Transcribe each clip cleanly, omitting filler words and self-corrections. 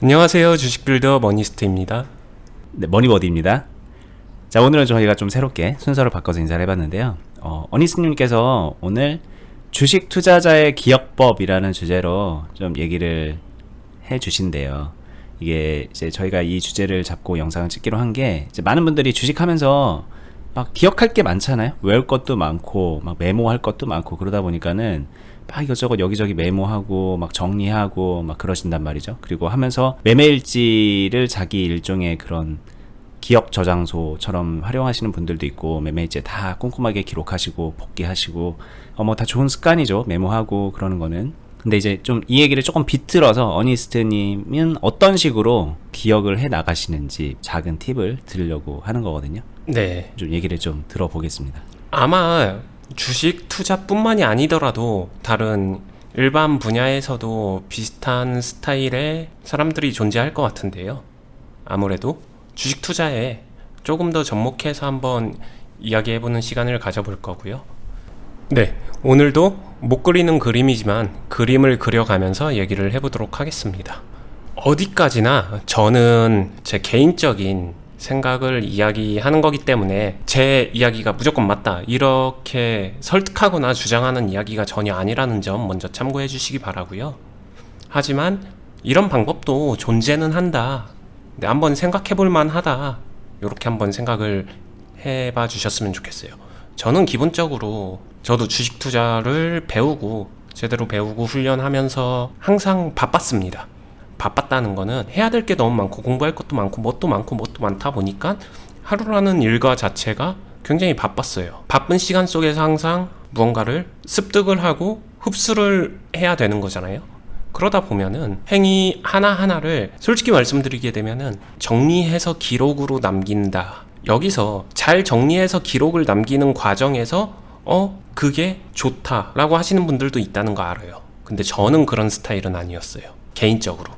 안녕하세요. 주식빌더 머니스트입니다. 네, 머니버디입니다. 자, 오늘은 저희가 좀 새롭게 순서를 바꿔서 인사를 해봤는데요. 어니스님께서 오늘 주식 투자자의 기억법이라는 주제로 좀 얘기를 해주신대요. 이게 이제 저희가 이 주제를 잡고 영상을 찍기로 한 게, 이제 많은 분들이 주식하면서 막 기억할 게 많잖아요. 외울 것도 많고, 막 메모할 것도 많고, 그러다 보니까는 막 이것저것 여기저기 메모하고 막 정리하고 막 그러신단 말이죠. 그리고 하면서 매매일지를 자기 일종의 그런 기억 저장소처럼 활용하시는 분들도 있고, 매매일지 다 꼼꼼하게 기록하시고 복기하시고, 뭐 다 좋은 습관이죠. 메모하고 그러는 거는. 근데 이제 좀 이 얘기를 조금 비틀어서 어니스트님은 어떤 식으로 기억을 해 나가시는지 작은 팁을 드리려고 하는 거거든요. 네. 좀 얘기를 좀 들어보겠습니다. 아마 주식 투자뿐만이 아니더라도 다른 일반 분야에서도 비슷한 스타일의 사람들이 존재할 것 같은데요. 아무래도 주식 투자에 조금 더 접목해서 한번 이야기해보는 시간을 가져볼 거고요. 네. 오늘도 못 그리는 그림이지만 그림을 그려가면서 얘기를 해보도록 하겠습니다. 어디까지나 저는 제 개인적인 생각을 이야기하는 거기 때문에 제 이야기가 무조건 맞다 이렇게 설득하거나 주장하는 이야기가 전혀 아니라는 점 먼저 참고해 주시기 바라고요. 하지만 이런 방법도 존재는 한다. 네, 한번 생각해 볼 만하다. 이렇게 한번 생각을 해봐 주셨으면 좋겠어요. 저는 기본적으로 저도 주식 투자를 배우고 제대로 배우고 훈련하면서 항상 바빴습니다. 바빴다는 거는 해야 될 게 너무 많고 공부할 것도 많고 뭣도 많다 보니까 하루라는 일과 자체가 굉장히 바빴어요. 바쁜 시간 속에서 항상 무언가를 습득을 하고 흡수를 해야 되는 거잖아요. 그러다 보면은 행위 하나하나를 솔직히 말씀드리게 되면은 정리해서 기록으로 남긴다. 여기서 잘 정리해서 기록을 남기는 과정에서 그게 좋다라고 하시는 분들도 있다는 거 알아요. 근데 저는 그런 스타일은 아니었어요. 개인적으로.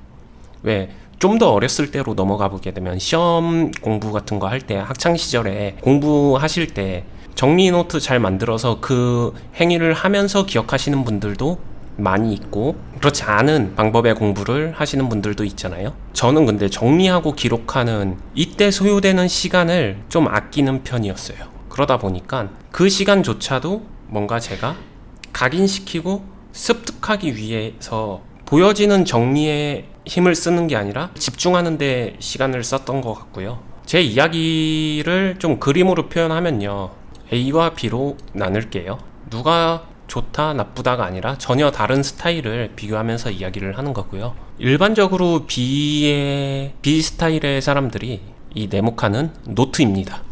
왜 좀 더 어렸을 때로 넘어가 보게 되면 시험 공부 같은 거 할 때 학창 시절에 공부하실 때 정리 노트 잘 만들어서 그 행위를 하면서 기억하시는 분들도 많이 있고 그렇지 않은 방법의 공부를 하시는 분들도 있잖아요. 저는 근데 정리하고 기록하는 이때 소요되는 시간을 좀 아끼는 편이었어요. 그러다 보니까 그 시간조차도 뭔가 제가 각인시키고 습득하기 위해서 보여지는 정리에 힘을 쓰는 게 아니라 집중하는 데 시간을 썼던 것 같고요. 제 이야기를 좀 그림으로 표현하면요. A와 B로 나눌게요. 누가 좋다 나쁘다가 아니라 전혀 다른 스타일을 비교하면서 이야기를 하는 거고요. 일반적으로 B 스타일의 사람들이 이 네모칸은 노트입니다.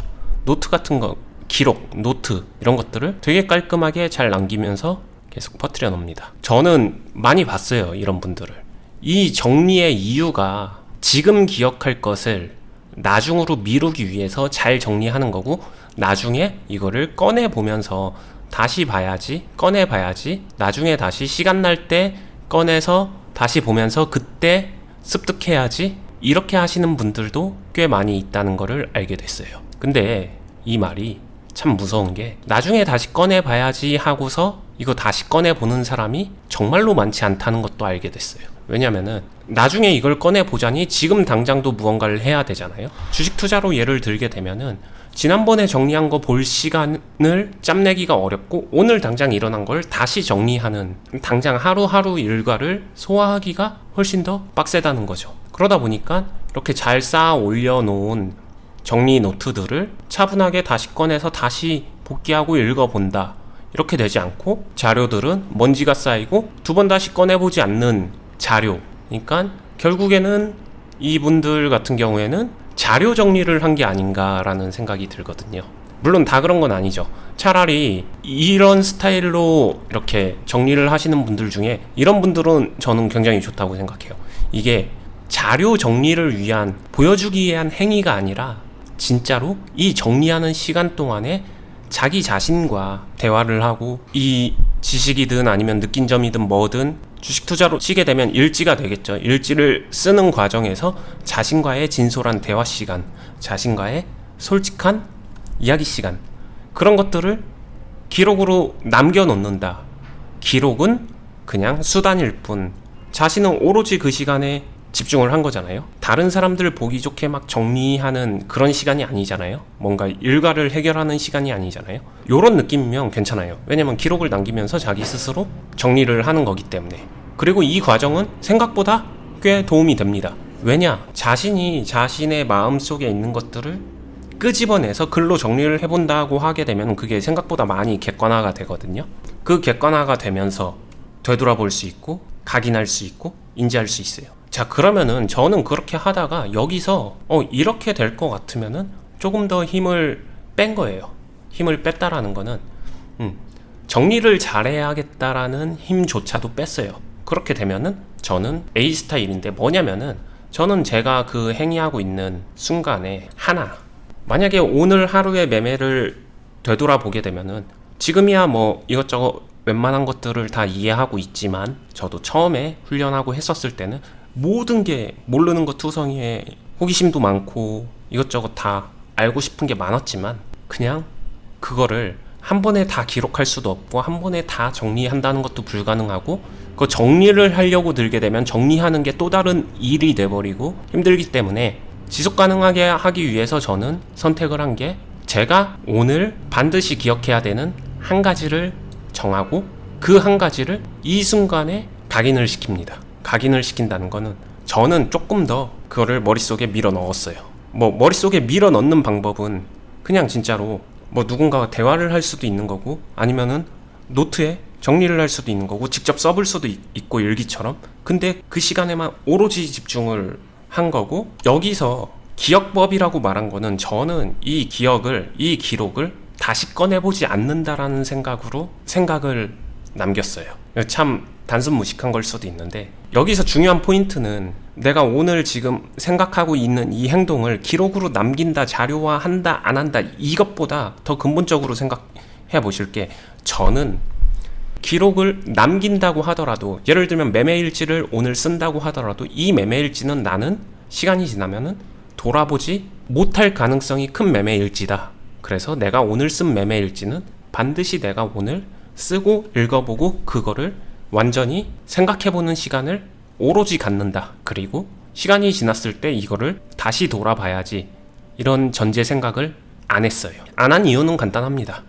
노트 같은 거, 기록, 노트 이런 것들을 되게 깔끔하게 잘 남기면서 계속 퍼뜨려 놓습니다. 저는 많이 봤어요. 이런 분들을. 이 정리의 이유가 지금 기억할 것을 나중으로 미루기 위해서 잘 정리하는 거고, 나중에 이거를 꺼내보면서 다시 봐야지, 꺼내봐야지, 나중에 다시 시간 날 때 꺼내서 다시 보면서 그때 습득해야지, 이렇게 하시는 분들도 꽤 많이 있다는 거를 알게 됐어요. 근데 이 말이 참 무서운 게, 나중에 다시 꺼내봐야지 하고서 이거 다시 꺼내보는 사람이 정말로 많지 않다는 것도 알게 됐어요. 왜냐면은 나중에 이걸 꺼내보자니 지금 당장도 무언가를 해야 되잖아요. 주식 투자로 예를 들게 되면은 지난번에 정리한 거 볼 시간을 짬내기가 어렵고, 오늘 당장 일어난 걸 다시 정리하는 당장 하루하루 일과를 소화하기가 훨씬 더 빡세다는 거죠. 그러다 보니까 이렇게 잘 쌓아 올려놓은 정리 노트들을 차분하게 다시 꺼내서 다시 복귀하고 읽어본다, 이렇게 되지 않고, 자료들은 먼지가 쌓이고 두 번 다시 꺼내보지 않는 자료, 그러니까 결국에는 이분들 같은 경우에는 자료 정리를 한 게 아닌가라는 생각이 들거든요. 물론 다 그런 건 아니죠. 차라리 이런 스타일로 이렇게 정리를 하시는 분들 중에 이런 분들은 저는 굉장히 좋다고 생각해요. 이게 자료 정리를 위한, 보여주기 위한 행위가 아니라 진짜로 이 정리하는 시간 동안에 자기 자신과 대화를 하고, 이 지식이든 아니면 느낀 점이든 뭐든 주식 투자로 치게 되면 일지가 되겠죠. 일지를 쓰는 과정에서 자신과의 진솔한 대화 시간, 자신과의 솔직한 이야기 시간, 그런 것들을 기록으로 남겨놓는다. 기록은 그냥 수단일 뿐, 자신은 오로지 그 시간에 집중을 한 거잖아요. 다른 사람들 보기 좋게 막 정리하는 그런 시간이 아니잖아요. 뭔가 일과를 해결하는 시간이 아니잖아요. 요런 느낌이면 괜찮아요. 왜냐면 기록을 남기면서 자기 스스로 정리를 하는 거기 때문에. 그리고 이 과정은 생각보다 꽤 도움이 됩니다. 왜냐? 자신이 자신의 마음속에 있는 것들을 끄집어내서 글로 정리를 해본다고 하게 되면 그게 생각보다 많이 객관화가 되거든요. 그 객관화가 되면서 되돌아볼 수 있고 각인할 수 있고 인지할 수 있어요. 자, 그러면은 저는 그렇게 하다가 여기서 이렇게 될 것 같으면은 조금 더 힘을 뺀 거예요. 힘을 뺐다라는 거는 정리를 잘해야겠다라는 힘조차도 뺐어요. 그렇게 되면은 저는 A 스타일인데 뭐냐면은 저는 제가 그 행위하고 있는 순간에 만약에 오늘 하루의 매매를 되돌아보게 되면은 지금이야 뭐 이것저것 웬만한 것들을 다 이해하고 있지만 저도 처음에 훈련하고 했었을 때는 모든 게 모르는 것 투성이에 호기심도 많고 이것저것 다 알고 싶은 게 많았지만 그냥 그거를 한 번에 다 기록할 수도 없고 한 번에 다 정리한다는 것도 불가능하고 그 정리를 하려고 들게 되면 정리하는 게 또 다른 일이 돼버리고 힘들기 때문에 지속 가능하게 하기 위해서 저는 선택을 한 게 제가 오늘 반드시 기억해야 되는 한 가지를 정하고 그 한 가지를 이 순간에 각인을 시킵니다. 각인을 시킨다는 거는 저는 조금 더 그거를 머릿속에 밀어 넣었어요. 뭐 머릿속에 밀어 넣는 방법은 그냥 진짜로 뭐 누군가와 대화를 할 수도 있는 거고 아니면은 노트에 정리를 할 수도 있는 거고 직접 써볼 수도 있고 일기처럼. 근데 그 시간에만 오로지 집중을 한 거고 여기서 기억법이라고 말한 거는 저는 이 기록을 다시 꺼내보지 않는다라는 생각을 남겼어요. 참 단순 무식한 걸 수도 있는데 여기서 중요한 포인트는 내가 오늘 지금 생각하고 있는 이 행동을 기록으로 남긴다, 자료화한다, 안 한다 이것보다 더 근본적으로 생각해 보실 게 저는 기록을 남긴다고 하더라도 예를 들면 매매일지를 오늘 쓴다고 하더라도 이 매매일지는 나는 시간이 지나면은 돌아보지 못할 가능성이 큰 매매일지다. 그래서 내가 오늘 쓴 매매일지는 반드시 내가 오늘 쓰고 읽어보고 그거를 완전히 생각해보는 시간을 오로지 갖는다. 그리고 시간이 지났을 때 이거를 다시 돌아봐야지. 이런 전제 생각을 안 했어요. 안 한 이유는 간단합니다.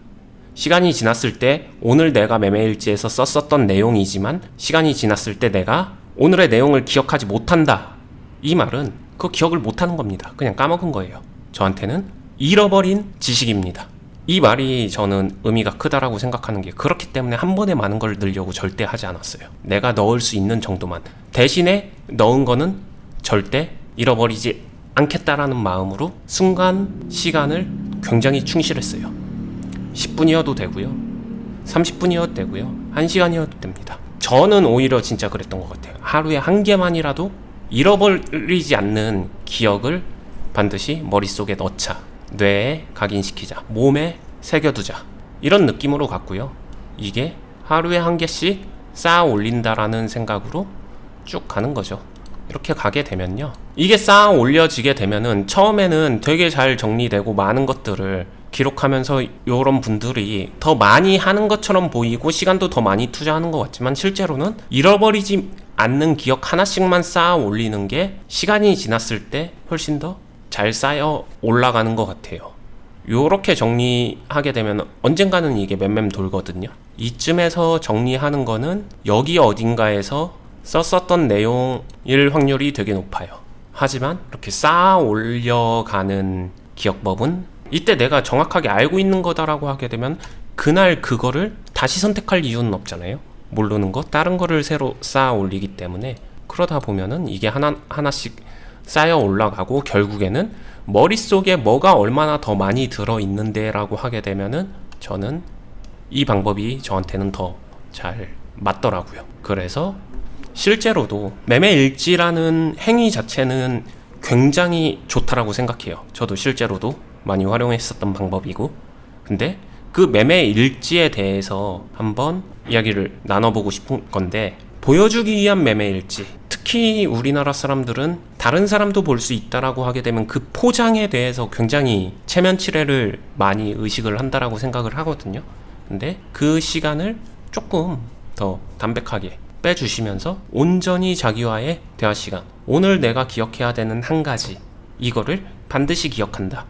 시간이 지났을 때 오늘 내가 매매일지에서 썼었던 내용이지만 시간이 지났을 때 내가 오늘의 내용을 기억하지 못한다. 이 말은 그 기억을 못하는 겁니다. 그냥 까먹은 거예요. 저한테는 잃어버린 지식입니다. 이 말이 저는 의미가 크다라고 생각하는 게 그렇기 때문에 한 번에 많은 걸 넣으려고 절대 하지 않았어요. 내가 넣을 수 있는 정도만. 대신에 넣은 거는 절대 잃어버리지 않겠다라는 마음으로 순간 시간을 굉장히 충실했어요. 10분이어도 되고요. 30분이어도 되고요. 1시간이어도 됩니다. 저는 오히려 진짜 그랬던 것 같아요. 하루에 한 개만이라도 잃어버리지 않는 기억을 반드시 머릿속에 넣자. 뇌에 각인시키자. 몸에 새겨두자. 이런 느낌으로 갔고요. 이게 하루에 한 개씩 쌓아 올린다라는 생각으로 쭉 가는 거죠. 이렇게 가게 되면요. 이게 쌓아 올려지게 되면은 처음에는 되게 잘 정리되고 많은 것들을 기록하면서 이런 분들이 더 많이 하는 것처럼 보이고 시간도 더 많이 투자하는 것 같지만 실제로는 잃어버리지 않는 기억 하나씩만 쌓아 올리는 게 시간이 지났을 때 훨씬 더 잘 쌓여 올라가는 것 같아요. 요렇게 정리하게 되면 언젠가는 이게 맴맴 돌거든요. 이쯤에서 정리하는 거는 여기 어딘가에서 썼었던 내용일 확률이 되게 높아요. 하지만 이렇게 쌓아 올려가는 기억법은 이때 내가 정확하게 알고 있는 거다라고 하게 되면 그날 그거를 다시 선택할 이유는 없잖아요. 모르는 거 다른 거를 새로 쌓아 올리기 때문에 그러다 보면은 이게 하나씩 쌓여 올라가고 결국에는 머릿속에 뭐가 얼마나 더 많이 들어있는데 라고 하게 되면은 저는 이 방법이 저한테는 더 잘 맞더라고요. 그래서 실제로도 매매일지라는 행위 자체는 굉장히 좋다라고 생각해요. 저도 실제로도 많이 활용했었던 방법이고, 근데 그 매매일지에 대해서 한번 이야기를 나눠보고 싶은 건데, 보여주기 위한 매매일지, 특히 우리나라 사람들은 다른 사람도 볼 수 있다라고 하게 되면 그 포장에 대해서 굉장히 체면치레를 많이 의식을 한다라고 생각을 하거든요. 근데 그 시간을 조금 더 담백하게 빼주시면서 온전히 자기와의 대화 시간, 오늘 내가 기억해야 되는 한 가지, 이거를 반드시 기억한다.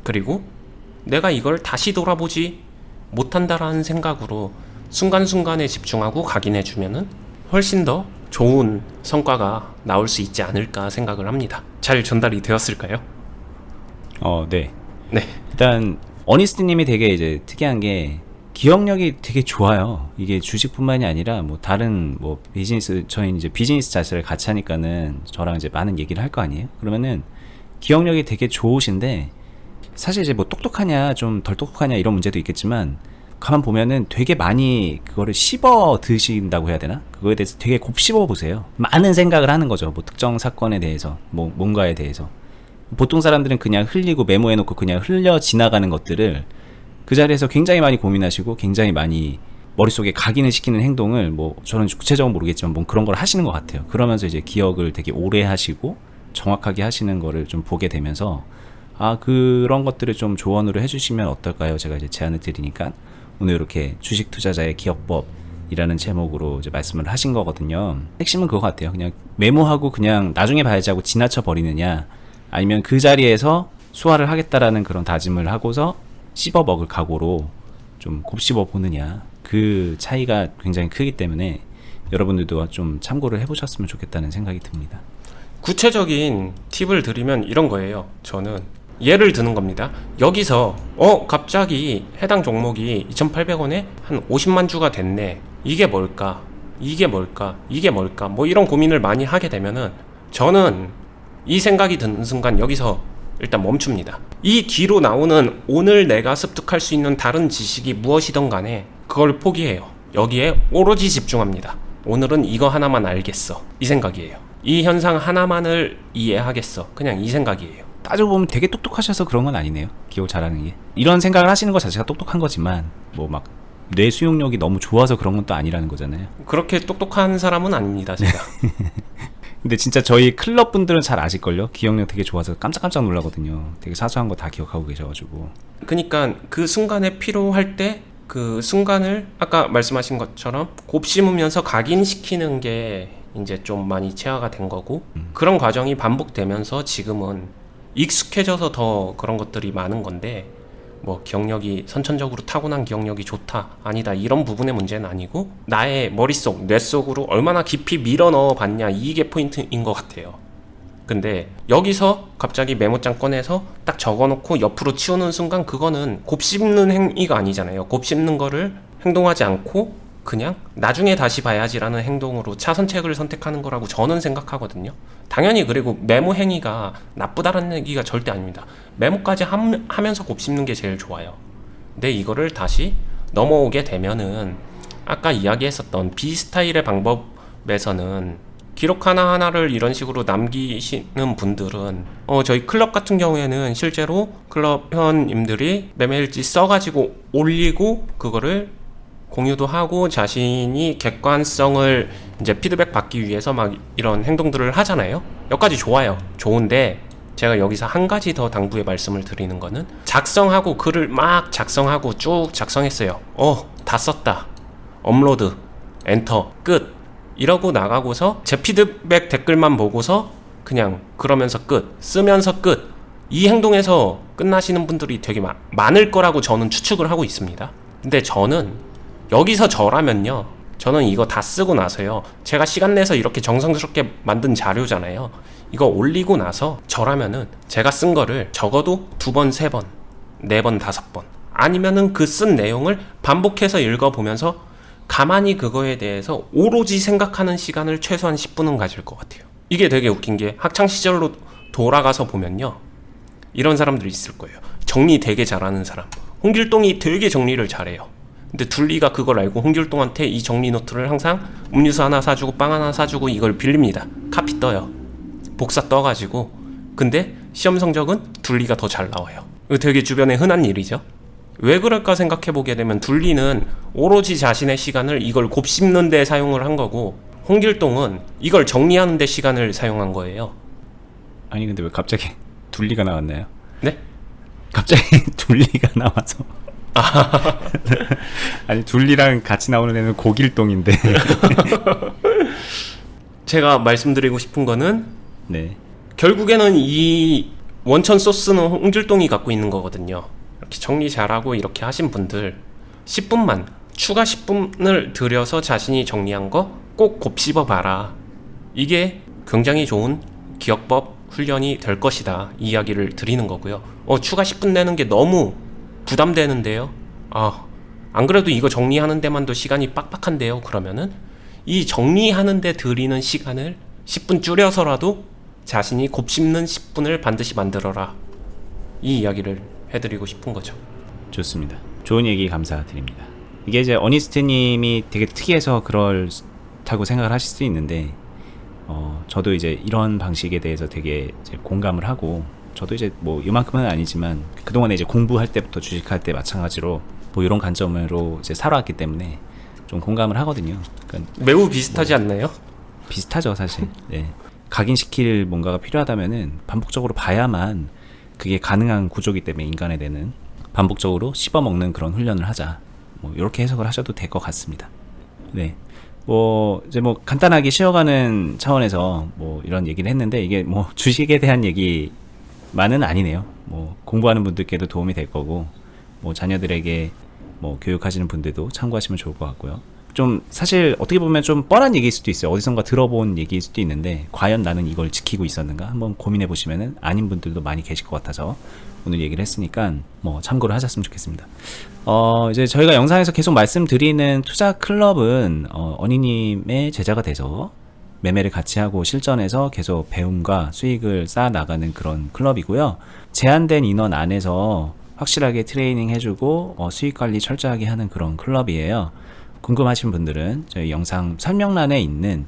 그리고 내가 이걸 다시 돌아보지 못한다라는 생각으로 순간순간에 집중하고 각인해주면은 훨씬 더 좋은 성과가 나올 수 있지 않을까 생각을 합니다. 잘 전달이 되었을까요? 네. 네. 일단 어니스트님이 되게 이제 특이한 게 기억력이 되게 좋아요. 이게 주식뿐만이 아니라 뭐 다른 뭐 비즈니스, 저희 이제 비즈니스 자체를 같이 하니까는 저랑 이제 많은 얘기를 할 거 아니에요. 그러면은 기억력이 되게 좋으신데 사실 이제 뭐 똑똑하냐 좀 덜 똑똑하냐 이런 문제도 있겠지만 가만 보면은 되게 많이 그거를 씹어 드신다고 해야 되나? 그거에 대해서 되게 곱씹어 보세요. 많은 생각을 하는 거죠. 뭐 특정 사건에 대해서, 뭐 뭔가에 대해서. 보통 사람들은 그냥 흘리고 메모해 놓고 그냥 흘려 지나가는 것들을 그 자리에서 굉장히 많이 고민하시고 굉장히 많이 머릿속에 각인을 시키는 행동을 뭐 저는 구체적으로 모르겠지만 뭐 그런 걸 하시는 것 같아요. 그러면서 이제 기억을 되게 오래 하시고 정확하게 하시는 거를 좀 보게 되면서 그런 것들을 좀 조언으로 해주시면 어떨까요? 제가 이제 제안을 드리니까 오늘 이렇게 주식 투자자의 기억법이라는 제목으로 이제 말씀을 하신 거거든요. 핵심은 그거 같아요. 그냥 메모하고 그냥 나중에 봐야지 하고 지나쳐 버리느냐, 아니면 그 자리에서 수화를 하겠다라는 그런 다짐을 하고서 씹어 먹을 각오로 좀 곱씹어 보느냐, 그 차이가 굉장히 크기 때문에 여러분들도 좀 참고를 해보셨으면 좋겠다는 생각이 듭니다. 구체적인 팁을 드리면 이런 거예요. 저는 예를 드는 겁니다. 여기서 갑자기 해당 종목이 2,800원에 한 50만 주가 됐네. 이게 뭘까? 이게 뭘까? 이게 뭘까? 뭐 이런 고민을 많이 하게 되면은 저는 이 생각이 드는 순간 여기서 일단 멈춥니다. 이 뒤로 나오는 오늘 내가 습득할 수 있는 다른 지식이 무엇이든 간에 그걸 포기해요. 여기에 오로지 집중합니다. 오늘은 이거 하나만 알겠어. 이 생각이에요. 이 현상 하나만을 이해하겠어. 그냥 이 생각이에요. 따져보면 되게 똑똑하셔서 그런 건 아니네요. 기억 잘하는 게. 이런 생각을 하시는 것 자체가 똑똑한 거지만 뭐 막 뇌 수용력이 너무 좋아서 그런 건 또 아니라는 거잖아요. 그렇게 똑똑한 사람은 아닙니다, 제가. 근데 진짜 저희 클럽 분들은 잘 아실걸요? 기억력 되게 좋아서 깜짝깜짝 놀라거든요. 되게 사소한 거 다 기억하고 계셔가지고. 그러니까 그 순간에 필요할 때 그 순간을 아까 말씀하신 것처럼 곱씹으면서 각인시키는 게 이제 좀 많이 체화가 된 거고, 그런 과정이 반복되면서 지금은 익숙해져서 더 그런 것들이 많은 건데, 뭐 기억력이 선천적으로 타고난 기억력이 좋다 아니다 이런 부분의 문제는 아니고 나의 머릿속 뇌 속으로 얼마나 깊이 밀어 넣어 봤냐, 이게 포인트인 것 같아요. 근데 여기서 갑자기 메모장 꺼내서 딱 적어놓고 옆으로 치우는 순간 그거는 곱씹는 행위가 아니잖아요. 곱씹는 거를 행동하지 않고 그냥 나중에 다시 봐야지라는 행동으로 차선책을 선택하는 거라고 저는 생각하거든요. 당연히 그리고 메모 행위가 나쁘다는 얘기가 절대 아닙니다. 메모까지 하면서 곱씹는 게 제일 좋아요. 근데 이거를 다시 넘어오게 되면은 아까 이야기했었던 비스타일의 방법에서는 기록 하나하나를 이런 식으로 남기시는 분들은 저희 클럽 같은 경우에는 실제로 클럽 회원님들이 매매일지 써가지고 올리고 그거를 공유도 하고 자신이 객관성을 이제 피드백 받기 위해서 막 이런 행동들을 하잖아요. 여기까지 좋아요. 좋은데 제가 여기서 한 가지 더 당부의 말씀을 드리는 거는, 작성하고 글을 막 작성하고 쭉 작성했어요. 다 썼다. 업로드, 엔터, 끝. 이러고 나가고서 제 피드백 댓글만 보고서 그냥 그러면서 끝, 쓰면서 끝, 이 행동에서 끝나시는 분들이 되게 많을 거라고 저는 추측을 하고 있습니다. 근데 저는 여기서 저라면요, 저는 이거 다 쓰고 나서요, 제가 시간 내서 이렇게 정성스럽게 만든 자료잖아요, 이거 올리고 나서 저라면은 제가 쓴 거를 적어도 2번, 3번, 4번, 5번 아니면은 그 쓴 내용을 반복해서 읽어보면서 가만히 그거에 대해서 오로지 생각하는 시간을 최소한 10분은 가질 것 같아요. 이게 되게 웃긴 게 학창시절로 돌아가서 보면요, 이런 사람들이 있을 거예요. 정리 되게 잘하는 사람. 홍길동이 되게 정리를 잘해요. 근데 둘리가 그걸 알고 홍길동한테 이 정리 노트를 항상 음료수 하나 사주고 빵 하나 사주고 이걸 빌립니다. 카피 떠요. 복사 떠가지고. 근데 시험 성적은 둘리가 더 잘 나와요. 이거 되게 주변에 흔한 일이죠. 왜 그럴까 생각해보게 되면 둘리는 오로지 자신의 시간을 이걸 곱씹는 데 사용을 한 거고, 홍길동은 이걸 정리하는 데 시간을 사용한 거예요. 아니 근데 왜 갑자기 둘리가 나왔나요? 네? 갑자기 둘리가 나와서 아니 둘리랑 같이 나오는 애는 고길동인데 제가 말씀드리고 싶은 거는 네. 결국에는 이 원천 소스는 홍길동이 갖고 있는 거거든요. 이렇게 정리 잘하고 이렇게 하신 분들 10분만 추가 10분을 들여서 자신이 정리한 거 꼭 곱씹어 봐라. 이게 굉장히 좋은 기억법 훈련이 될 것이다. 이 이야기를 드리는 거고요. 추가 10분 내는 게 너무 부담되는데요. 안 그래도 이거 정리하는 데만도 시간이 빡빡한데요. 그러면은 이 정리하는 데 들이는 시간을 10분 줄여서라도 자신이 곱씹는 10분을 반드시 만들어라. 이 이야기를 해드리고 싶은 거죠. 좋습니다. 좋은 얘기 감사드립니다. 이게 이제 어니스트님이 되게 특이해서 그렇다고 생각을 하실 수 있는데, 저도 이제 이런 방식에 대해서 되게 이제 공감을 하고, 저도 이제 뭐 이만큼은 아니지만 그동안에 이제 공부할 때부터 주식할 때 마찬가지로 뭐 이런 관점으로 이제 살아왔기 때문에 좀 공감을 하거든요. 그러니까 매우 비슷하지 않나요? 비슷하죠, 사실. 네. 각인시킬 뭔가가 필요하다면은 반복적으로 봐야만 그게 가능한 구조기 때문에 인간에 대한 반복적으로 씹어먹는 그런 훈련을 하자. 뭐 이렇게 해석을 하셔도 될 것 같습니다. 네. 뭐 이제 뭐 간단하게 쉬어가는 차원에서 뭐 이런 얘기를 했는데, 이게 뭐 주식에 대한 얘기만은 아니네요. 뭐 공부하는 분들께도 도움이 될 거고, 뭐 자녀들에게 뭐 교육하시는 분들도 참고하시면 좋을 것 같고요. 좀 사실 어떻게 보면 좀 뻔한 얘기일 수도 있어요. 어디선가 들어본 얘기일 수도 있는데, 과연 나는 이걸 지키고 있었는가 한번 고민해 보시면은 아닌 분들도 많이 계실 것 같아서 오늘 얘기를 했으니까 뭐 참고를 하셨으면 좋겠습니다. 이제 저희가 영상에서 계속 말씀드리는 투자 클럽은 어니님의 제자가 돼서 매매를 같이 하고 실전에서 계속 배움과 수익을 쌓아 나가는 그런 클럽이고요. 제한된 인원 안에서 확실하게 트레이닝 해주고 수익 관리 철저하게 하는 그런 클럽이에요. 궁금하신 분들은 저희 영상 설명란에 있는,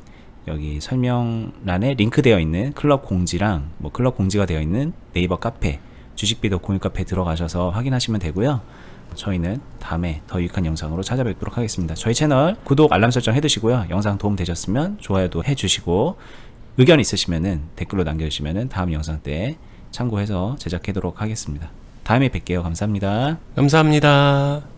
여기 설명란에 링크되어 있는 클럽 공지랑 뭐 클럽 공지가 되어 있는 네이버 카페, 주식비도 공유 카페 들어가셔서 확인하시면 되고요. 저희는 다음에 더 유익한 영상으로 찾아뵙도록 하겠습니다. 저희 채널 구독, 알람 설정 해두시고요. 영상 도움 되셨으면 좋아요도 해주시고, 의견 있으시면은 댓글로 남겨주시면은 다음 영상 때 참고해서 제작하도록 하겠습니다. 다음에 뵐게요. 감사합니다. 감사합니다.